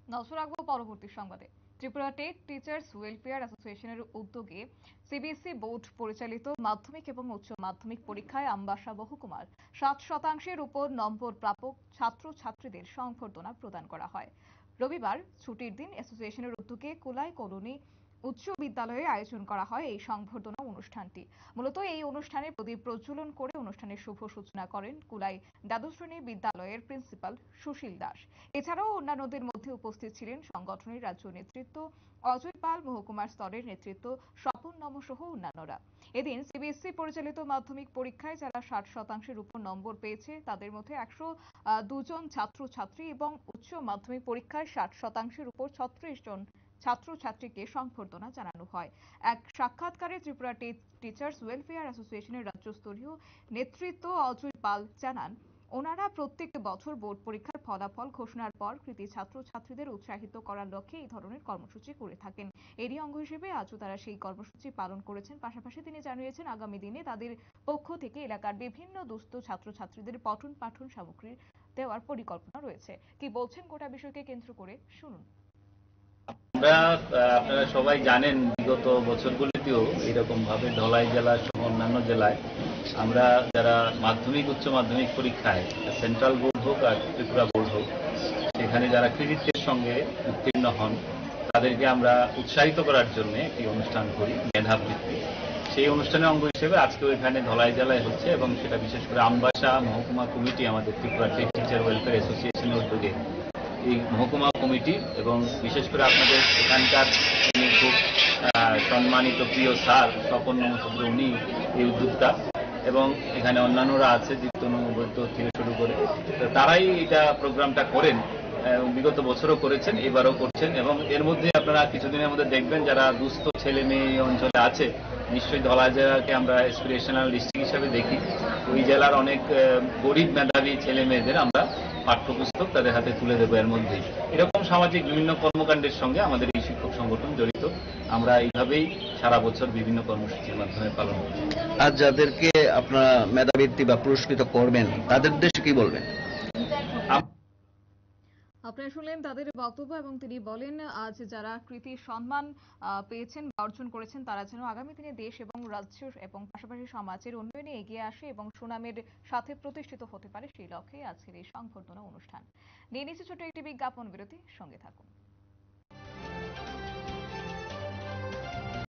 নজর রাখবো পরবর্তী সংবাদে। ত্রিপুরা টেট টিচার্স ওয়েলফেয়ার অ্যাসোসিয়েশনের উদ্যোগে সিবিএসই বোর্ড পরিচালিত মাধ্যমিক এবং উচ্চ মাধ্যমিক পরীক্ষায় আমবাসা মহকুমার 60% উপর নম্বর প্রাপক ছাত্রছাত্রীদের সংবর্ধনা প্রদান করা হয়। রবিবার ছুটির দিন অ্যাসোসিয়েশনের উদ্যোগে কুলাই কলোনি উচ্চ বিদ্যালয়ে আয়োজন করা হয় এই সংবর্ধনা অনুষ্ঠানটি। মূলত এই অনুষ্ঠানে প্রদীপ প্রজ্বলন করে অনুষ্ঠানের শুভ সূচনা করেন কুলাই দ্বাদশ শ্রেণী বিদ্যালয়ের প্রিন্সিপাল সুশীল দাস। এছাড়াও অন্যান্যদের মধ্যে উপস্থিত ছিলেন সংগঠনের রাজ্য নেতৃত্ব অজয় পাল, মহকুমার স্তরের নেতৃত্ব স্বপন নম সহ অন্যান্যরা। এদিন সিবিএসই পরিচালিত মাধ্যমিক পরীক্ষায় যারা 60% উপর নম্বর পেয়েছে তাদের মধ্যে 102 জন ছাত্রছাত্রী এবং উচ্চ মাধ্যমিক পরীক্ষায় 60% উপর 36 জন ছাত্রছাত্রীকে সংবর্ধনা জানানো হয়। এক সাক্ষাৎকারে ত্রিপুরা টিচার্স ওয়েলফেয়ার অ্যাসোসিয়েশনের রাজ্যস্তরীয় নেতৃত্ব অজয় পাল জানান, ওনারা প্রত্যেক বছর বোর্ড পরীক্ষার ফলাফল ঘোষণার পর কৃতী ছাত্রছাত্রীদের উৎসাহিত করার লক্ষ্যে এই ধরনের কর্মসূচি করে থাকেন। এরই অঙ্গ হিসেবে আজও তারা সেই কর্মসূচি পালন করেছেন। পাশাপাশি তিনি জানিয়েছেন আগামী দিনে তাদের পক্ষ থেকে এলাকার বিভিন্ন দুস্থ ছাত্রছাত্রীদের পঠন পাঠন সামগ্রী দেওয়ার পরিকল্পনা রয়েছে। কি বলছেন গোটা বিষয়কে কেন্দ্র করে শুনুন। আপনারা সবাই জানেন বিগত বছরগুলিতেও এরকম ভাবে ধলাই জেলা সহ অন্যান্য জেলায় আমরা যারা মাধ্যমিক উচ্চ মাধ্যমিক পরীক্ষায় সেন্ট্রাল বোর্ড হোক আর ত্রিপুরা বোর্ড হোক সেখানে যারা কৃতিত্বের সঙ্গে উত্তীর্ণ হন তাদেরকে আমরা উৎসাহিত করার জন্য একটি অনুষ্ঠান করি মেধাবৃত্তি। সেই অনুষ্ঠানের অঙ্গ হিসেবে আজকেও এখানে ধলাই জেলায় হচ্ছে এবং সেটা বিশেষ করে আমবাসা মহকুমা কমিটি আমাদের ত্রিপুরা টিচার ওয়েলফেয়ার অ্যাসোসিয়েশনের উদ্যোগে এই মহকুমা কমিটি এবং বিশেষ করে আপনাদের এখানকার খুব সম্মানিত প্রিয় স্যার স্বপন নমসূদ্র উনি এই উদ্যোক্তা এবং এখানে অন্যান্যরা আছে দীপ্তনু বৈদ্য থেকে শুরু করে তারাই এটা প্রোগ্রামটা করেন। বিগত বছরও করেছেন, এবারও করছেন এবং এর মধ্যে আপনারা কিছুদিনের মধ্যে দেখবেন যারা দুস্থ ছেলে মেয়ে এই অঞ্চলে আছে নিশ্চয়ই ধলাই জেলাকে আমরা এসপিরেশনাল ডিস্ট্রিক্ট হিসাবে দেখি। ওই জেলার অনেক গরিব মেধাবী ছেলে মেয়েদের আমরা পাঠ্যপুস্তক তাদের হাতে তুলে দেবো। এর মধ্যেই এরকম সামাজিক বিভিন্ন কর্মকাণ্ডের সঙ্গে আমাদের এই শিক্ষক সংগঠন জড়িত। আমরা এইভাবেই সারা বছর বিভিন্ন কর্মসূচির মাধ্যমে পালন করি। আজ যাদেরকে আপনারা মেধাবৃত্তি বা পুরস্কৃত করবেন তাদের উদ্দেশ্যে কি বলবেন? আপনারা শুনলেন তাদের বক্তব্য এবং তিনি বলেন আজ যারা কৃতি সম্মান পেয়েছেন বা অর্জন করেছেন তারা যেন আগামী দিনে দেশ এবং রাজ্য এবং পাশাপাশি সমাজের উন্নয়নে এগিয়ে আসে এবং সুনামের সাথে প্রতিষ্ঠিত হতে পারে সেই লক্ষ্যে আজকের এই সংবর্ধনা অনুষ্ঠান। নিয়ে নিচ্ছে ছোট একটি বিজ্ঞাপন বিরতি, সঙ্গে থাকুন।